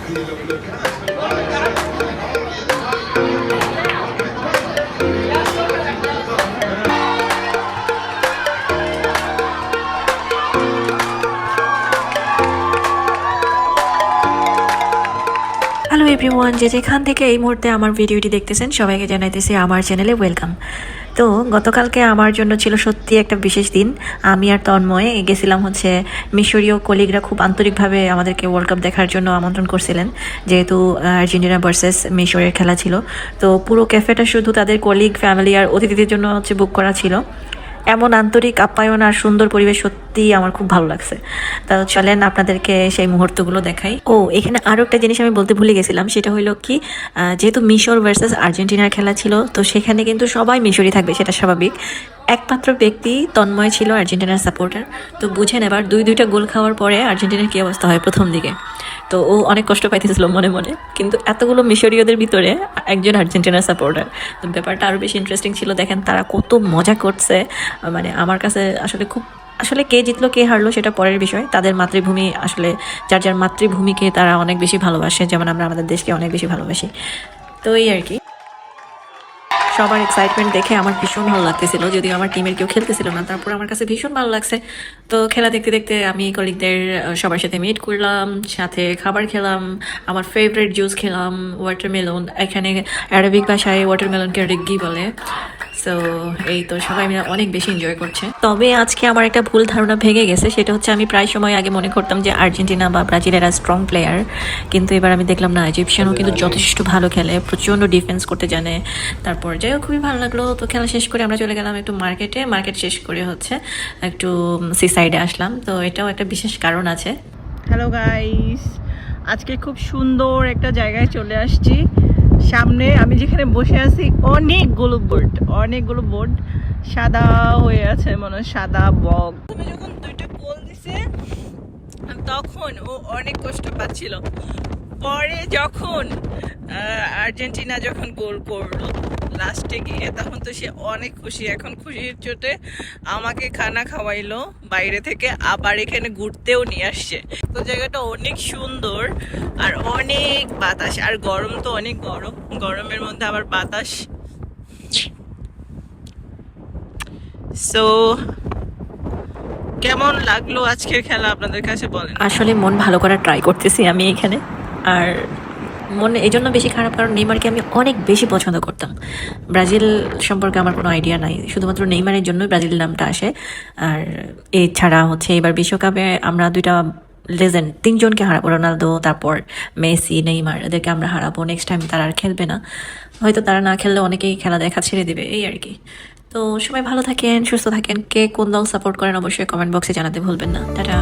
Hello everyone, যে যেখান থেকে এই মুহূর্তে আমার ভিডিওটি দেখতেছেন সবাইকে জানাইতেছি আমার চ্যানেলে ওয়েলকাম। তো গতকালকে আমার জন্য ছিল সত্যি একটা বিশেষ দিন। আমি আর তন্ময় গেছিলাম হচ্ছে মিশরীয় কলিগরা খুব আন্তরিকভাবে আমাদেরকে ওয়ার্ল্ড কাপ দেখার জন্য আমন্ত্রণ করছিলেন, যেহেতু আর্জেন্টিনা ভার্সেস মিশরের খেলা ছিল। তো পুরো ক্যাফেটা শুধু তাদের কলিগ, ফ্যামিলি আর অতিথিদের জন্য হচ্ছে বুক করা ছিল। এমন আন্তরিক আপ্যায়ন আর সুন্দর পরিবেশ সত্যি আমার খুব ভালো লাগছে। তা চলেন আপনাদেরকে সেই মুহূর্তগুলো দেখাই। ও এখানে আরও একটা জিনিস আমি বলতে ভুলে গেছিলাম, সেটা হলো কি, যেহেতু মিশর ভার্সেস আর্জেন্টিনার খেলা ছিল, তো সেখানে কিন্তু সবাই মিশরই থাকবে, সেটা স্বাভাবিক। একমাত্র ব্যক্তি তন্ময় ছিল আর্জেন্টিনার সাপোর্টার। তো বুঝেন এবার দুইটা গোল খাওয়ার পরে আর্জেন্টিনার কী অবস্থা হয় প্রথম দিকে। তো ও অনেক কষ্ট পাইতেছিল মনে মনে, কিন্তু এতগুলো মিশরীয়দের ভিতরে একজন আর্জেন্টিনার সাপোর্টার। তো ব্যাপারটা আরও বেশি ইন্টারেস্টিং ছিল। দেখেন তারা কত মজা করছে, মানে আমার কাছে আসলে কে জিতলো কে হারলো সেটা পরের বিষয়। তাদের মাতৃভূমি, আসলে যার যার মাতৃভূমিকে তারা অনেক বেশি ভালোবাসে, যেমন আমরা আমাদের দেশকে অনেক বেশি ভালোবাসি। তো এই আর কি, সবার এক্সাইটমেন্ট দেখে আমার ভীষণ ভালো লাগতেছিল, যদিও আমার টিমের কেউ খেলতেছিল না, তারপর আমার কাছে ভীষণ ভালো লাগছে। তো খেলা দেখতে দেখতে আমি কলিগদের সবার সাথে মিট করলাম, সাথে খাবার খেলাম, আমার ফেভারিট জুস খেলাম, ওয়াটারমেলন। এখানে অ্যারাবিক ভাষায় ওয়াটারমেলনকে রিগ্গি বলে। সো এই তো সবাই মিলে অনেক বেশি এনজয় করছে। তবে আজকে আমার একটা ভুল ধারণা ভেঙে গেছে, সেটা হচ্ছে আমি প্রায় সময় আগে মনে করতাম যে আর্জেন্টিনা বা ব্রাজিলেরা স্ট্রং প্লেয়ার, কিন্তু এবার আমি দেখলাম না, ইজিপশিয়ানও কিন্তু যথেষ্ট ভালো খেলে, প্রচণ্ড ডিফেন্স করতে জানে। তারপর যাই হোক খুবই ভালো লাগলো। তো খেলা শেষ করে আমরা চলে গেলাম একটু মার্কেট শেষ করে হচ্ছে একটু সি সাইডে আসলাম। তো এটাও একটা বিশেষ কারণ আছে। হ্যালো গাইস, আজকে খুব সুন্দর একটা জায়গায় চলে আসছি। সামনে আমি যেখানে বসে আছি অনেকগুলো বোর্ড সাদা হয়ে আছে, মনে হয় সাদা বগ। তুমি যখন দুইটা গোল দিছে তখন ও অনেক কষ্ট পাচ্ছিল। পরে যখন আর্জেন্টিনা যখন গোল করলো লাস্টে গিয়ে, তখন তো সে অনেক খুশি। এখন খুশির চোটে আমাকে খানা খাওয়াইলো বাইরে থেকে, আবার এখানে ঘুরতেও নিয়ে আসছে। তো জায়গাটা অনেক সুন্দর আর অনেক বাতাস, আর গরম তো অনেক গরমের মধ্যে আবার বাতাস। সো কেমন লাগলো আজকের খেলা আপনাদের কাছে বলেন। আসলে মন ভালো করার ট্রাই করতেছি আমি এখানে। আর মন এই জন্য বেশি খারাপ, কারণ নেইমারকে আমি অনেক বেশি পছন্দ করতাম। ব্রাজিল সম্পর্কে আমার কোনো আইডিয়া নাই, শুধুমাত্র নেইমারের জন্যই ব্রাজিল নামটা আসে। আর এছাড়া হচ্ছে এবার বিশ্বকাপে আমরা দুইটা লেজেন্ড, তিনজনকে হারাবো, রোনালদো, তারপর মেসি, নেইমার, এদেরকে আমরা হারাবো। নেক্সট টাইম তারা আর খেলবে না, হয়তো তারা না খেললে অনেকেই খেলা দেখা ছেড়ে দেবে, এই আর কি। তো সবাই ভালো থাকেন, সুস্থ থাকেন। কে কোন দল সাপোর্ট করেন অবশ্যই কমেন্ট বক্সে জানাতে ভুলবেন না। টাটা।